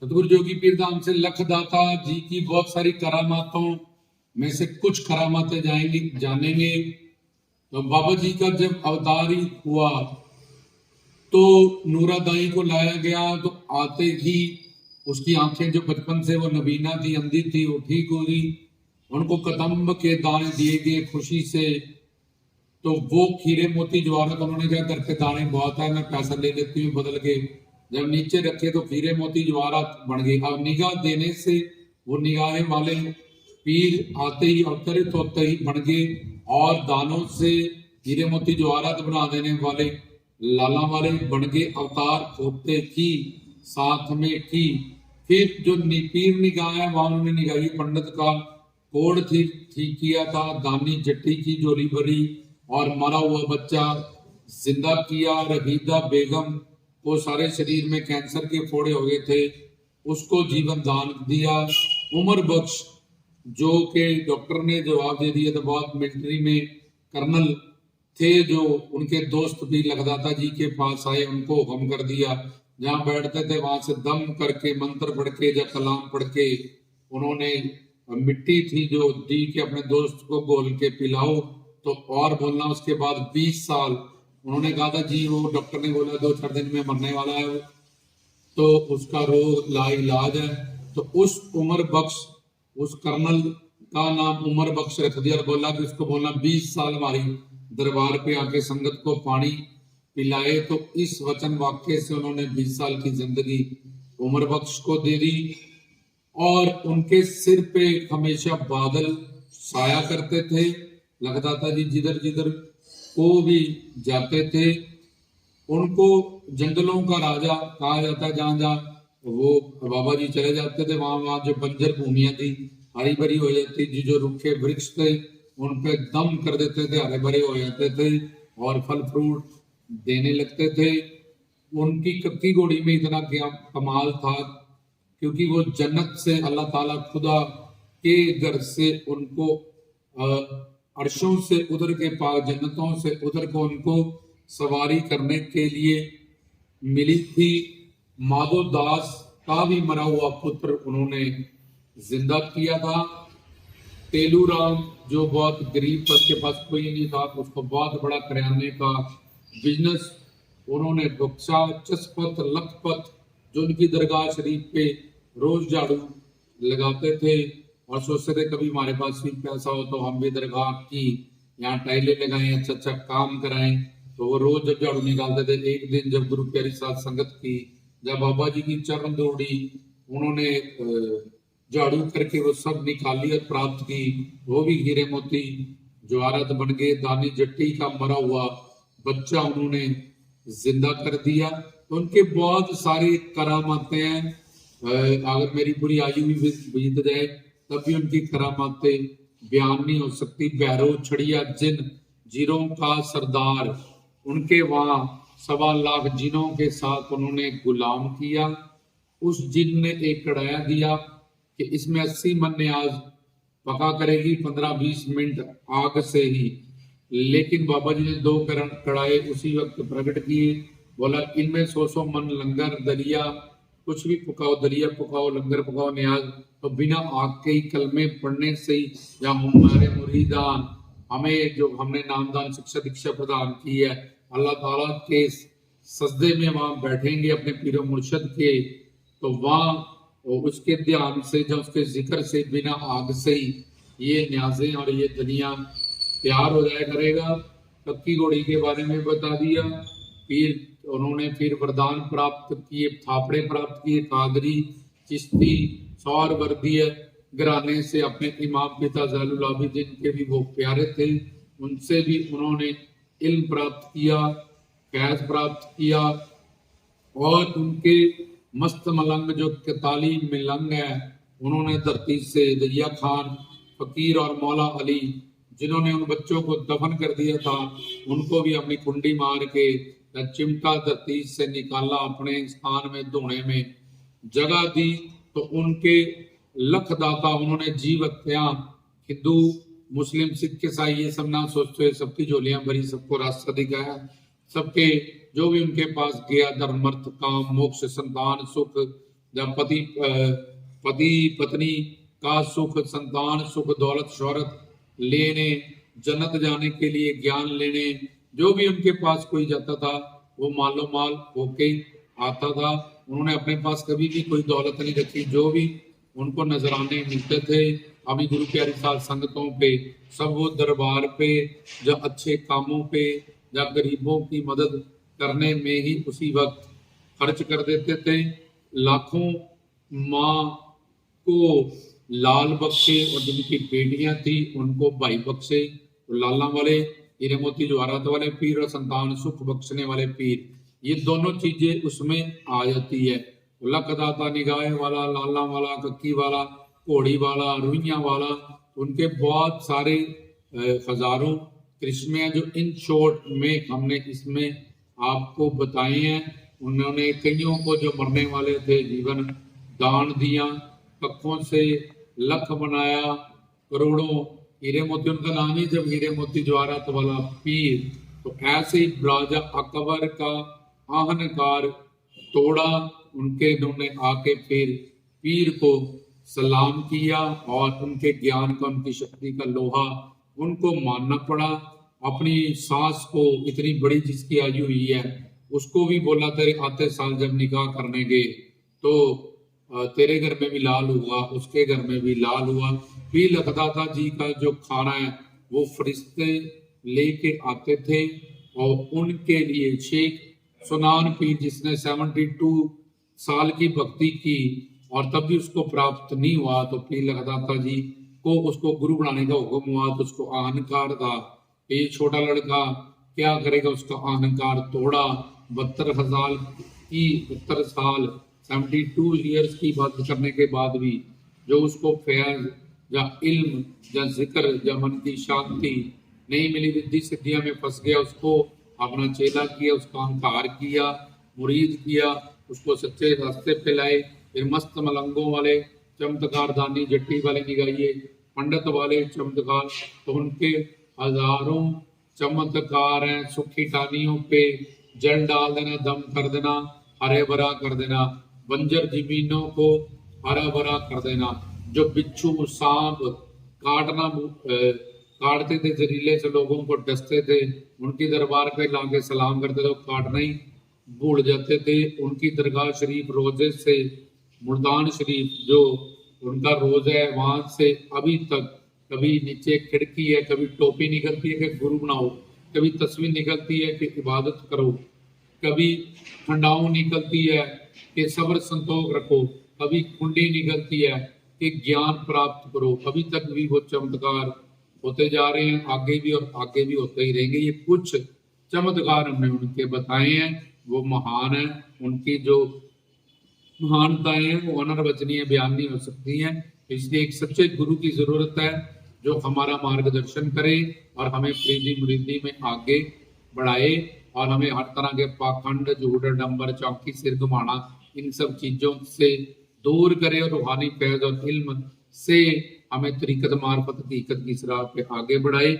सतगुरु जोगी पीर धाम से लखदाता जी की बहुत सारी करामातों में से कुछ करामातें जानेंगे। तो बाबा जी का जब अवतार ही हुआ तो नूरादाई को लाया गया, तो आते ही उसकी आंखें जो बचपन से वो नबीना थी, अंधी थी, वो ठीक हो गई। उनको कदम्ब के दाने दिए गए खुशी से। तो वो खीरे मोती जवाहरत उन्होंने कहा घर के दाने बहुत है, मैं पैसा ले लेती हूँ बदल के। जब नीचे रखे तो खीरे मोती जवाहरत बन गई। अब निगाह देने से वो निगाहे वाले पीर आते ही अवतरित होते ही बन गए, और दानों से हीरे मोती जवाहरत बना देने वाले लाला वाले बन गए। अवतार होते ही साथ में की फिर जो पीर निगाह है वहां उन्होंने निगाही पंडित का कोड ठीक किया था, दानी जट्टी की जोरी भरी और मरा हुआ बच्चा जिंदा किया। रहीदा बेगम को सारे शरीर में कैंसर के फोड़े हो गए थे, उसको जीवन दान दिया। उमर बख्श जो के डॉक्टर ने जवाब दे दिया था, बहुत मिलिट्री में कर्नल थे, जो उनके दोस्त भी लगदाता जी के पास आए, उनको हुक्म कर दिया जहां बैठते थे वहां से दम करके मंत्र पढ़ के या कलाम पढ़ के उन्होंने मिट्टी थी जो दी के अपने दोस्त को घोल के पिलाओ तो और बोलना। उसके बाद 20 साल उन्होंने कहा था जी, वो डॉक्टर ने बोला 2-4 दिन में मरने वाला है वो, तो उसका रोग लाइलाज है। तो उस उमर बख्श, उस कर्नल का नाम उमर बख्श रख दिया और बोला कि उसको बोलना 20 साल हमारी दरबार पे आके संगत को पानी पिलाए। तो इस वचन वाक्य से उन्होंने 20 साल की जिंदगी उमर बख्श को दे दी। और उनके सिर पे हमेशा बादल साया करते थे। लगदाता जी जिधर जिधर को भी जाते थे उनको जंगलों का राजा कहा जाता है। जहां जहां वो बाबा जी चले जाते थे वहां वहां जो बंजर भूमियां थी हरी भरी हो जाती थी, जो रुखे वृक्ष थे उन पे दम कर देते थे, हरे भरे हो जाते थे और फल फ्रूट देने लगते थे। उनकी कक्की घोड़ी में इतना कमाल था क्योंकि वो जन्नत से अल्लाह ताला खुदा के घर से उनको अर्शों से उधर के पास जन्नतों से उधर को उनको सवारी करने के लिए मिली थी। माधो दास का भी मरा हुआ पुत्र उन्होंने जिंदा किया था। तेलू राम जो बहुत गरीब था, उसके पास कोई नहीं था, उसको बहुत बड़ा करियाने का बिजनेस उन्होंने बख्शा। चस्पत लखपत जो उनकी दरगाह शरीफ पे रोज झाड़ू लगाते थे और सोचते थे कभी हमारे पास भी पैसा हो तो हम भी दरगाह की यहाँ टाइलें लगाएं, अच्छा अच्छा काम कराएं। तो वो रोज जब झाड़ू निकालते थे, एक दिन जब गुरु प्यारी साथ संगत की, जब बाबा जी की चरण दौड़ी, उन्होंने झाड़ू करके वो सब निकाली और प्राप्त की। वो भी हीरे मोती जवाहरत बन गए। दानी जट्टी का मरा हुआ बच्चा उन्होंने जिंदा कर दिया। तो उनके बहुत सारी करामातें हैं। अगर मेरी पूरी आयु भी बीत जाए तब भी उनकी करामातें बयान नहीं हो सकती। भैरव छड़िया जिन जीरों का सरदार, उनके वहां 1.25 लाख जिनों के साथ उन्होंने गुलाम किया। उस जिन ने एक कढ़ाया दिया कि इसमें 80 मन ने आज पका करेगी 15-20 मिनट आग से ही। लेकिन बाबा जी ने 2 कढ़ाए उसी वक्त प्रकट किए, बोला इनमें 100 मन लंगर दलिया कुछ भी पकाओ, दलिया पकाओ, लंगर पकाओ, न्याज। तो बिना आग के ही कलमे पढ़ने से ही, या हमारे मुरीदान हमें जो हमने नामदान शिक्षा दीक्षा प्रदान की है, अल्लाह ताला के सजदे में वहां बैठेंगे अपने पीरो मुर्शद के, तो वहां उसके ध्यान से जब उसके जिक्र से बिना आग से ही ये न्याजे और ये दुनिया तैयार हो जाया करेगा। कक्की घोड़ी के बारे में बता दिया। पीर उन्होंने फिर वरदान प्राप्त किए, थापड़े प्राप्त किए, कादरी चिश्ती सौर वर्दीय घराने से अपने इमाम पिता ज़ैनुल आबिदीन के भी वो प्यारे थे, उनसे भी उन्होंने इल्म प्राप्त किया, फैज प्राप्त किया। और उनके मस्त मलंग जो कताली मिलंग है, उन्होंने धरती से दरिया खान फकीर और मौला अली जिन्होंने उन बच्चों को दफन कर दिया था, उनको भी अपनी कुंडी मार के चिमटा धरती से निकाला, अपने स्थान में धोने में जगह दी। तो उनके लखदाता उन्होंने जीव हत्या, हिंदू मुस्लिम सिख ईसाई ये सब ना सोचते, सबकी झोलियां भरी, सबको रास्ता दिखाया, सबके जो भी उनके पास गया धर्म अर्थ काम मोक्ष संतान सुख जब पति पत्नी का सुख, संतान सुख, दौलत शोहरत लेने, जन्नत जाने के लिए ज्ञान लेने, जो भी उनके पास कोई जाता था वो मालो माल होके आता था। उन्होंने अपने पास कभी भी कोई दौलत नहीं रखी। जो भी उनको नजराने मिलते थे अभी गुरु प्यारी साथ संगतों पे, सब वो दरबार पे या अच्छे कामों पे या गरीबों की मदद करने में ही उसी वक्त खर्च कर देते थे। लाखों माँ को लाल बख्शे और जिनकी बेटियां थी उनको भाई बख्शे। तो लाला वाले हीरे मोती जवाहरात वाले पीर और संतान सुख बख्शने वाले पीर, ये दोनों चीजें उसमें आ जाती है। लखदाता निगाह वाला, लाला वाला, कक्की वाला, घोड़ी वाला, रुइया वाला, उनके बहुत सारे हजारों कृष्ण हैं जो इन शॉर्ट में हमने इसमें आपको बताए हैं। उन्होंने कईयों को जो मरने वाले थे जीवन दान दिया, कखों से लख बनाया, करोड़ों हीरे मोती, उनका नाम ही जब हीरे मोती जवाहरात वाला पीर। तो ऐसे ही राजा अकबर का आहनकार तोड़ा, उन्होंने आके फिर पीर को सलाम किया और उनके ज्ञान का, उनकी शक्ति का लोहा उनको मानना पड़ा। अपनी सास को, इतनी बड़ी जिसकी आयु हुई है, उसको भी बोला तेरे आते साल जब निकाह करने गए तो तेरे घर में भी लाल हुआ, उसके घर में भी लाल हुआ। पीर लखदाता जी का जो खाना है वो फरिश्ते लेके आते थे और उनके लिए शेख सुनान पीर, जिसने 72 साल की भक्ति की और तब भी उसको प्राप्त नहीं हुआ, तो पीर लखदाता जी को उसको गुरु बनाने का हुक्म हुआ। तो उसको अहंकार था, ये छोटा लड़का क्या करेगा, उसका अहंकार तोड़ा। 72 साल 72 ईयर्स की बात करने के बाद भी जो उसको फैज या इल्म या जिक्र या मन की शांति नहीं मिली, रिद्धि सिद्धियां में फंस गया, उसको अपना चेला किया, उसका अहंकार किया, मुरीद किया, उसको सच्चे रास्ते पे लाए। फिर मस्त मलंगों वाले चमत्कार दानी जट्टी वाले निगाइए, पंडित वाले चमत्कार, तो उनके हजारों चमत्कार हैं। सुखी टानियों पे जल डाल देना, दम कर देना, हरे भरा कर देना, बंजर जमीनों को हरा भरा कर देना। जो बिच्छू सांप काटते थे, जहरीले से लोगों को डसते थे, उनकी दरबार पे लाके सलाम करते थे, काटना ही भूल जाते थे। उनकी दरगाह शरीफ रोजे से, मुल्तान शरीफ जो उनका रोजा है, वहां से अभी तक कभी नीचे खिड़की है, कभी टोपी निकलती है कि गुरु बनाओ, कभी तस्वीर निकलती है कि इबादत करो, कभी खंडाऊ निकलती है कि सब्र संतोष रखो, कभी कुंडी निकलती है कि ज्ञान प्राप्त करो। अभी तक भी वो चमत्कार होते जा रहे हैं, आगे भी और आगे भी होते ही रहेंगे। ये कुछ चमत्कार हमने उनके बताए हैं, वो महान है। उनकी जो महानताएं हैं वो अनर्वचनीय बयान नहीं हो सकती हैं। इसलिए एक सच्चे गुरु की जरूरत है जो हमारा मार्गदर्शन करे और हमें प्रीति मुरीदी में आगे बढ़ाए और हमें हर तरह के पाखंड, झूठ, डंबर, चौकी, सिर घुमाना, इन सब चीजों से दूर करे और रूहानी फैज और इल्म से हमें तरीकत मार्फत हकीकत की सराह पे आगे बढ़ाए।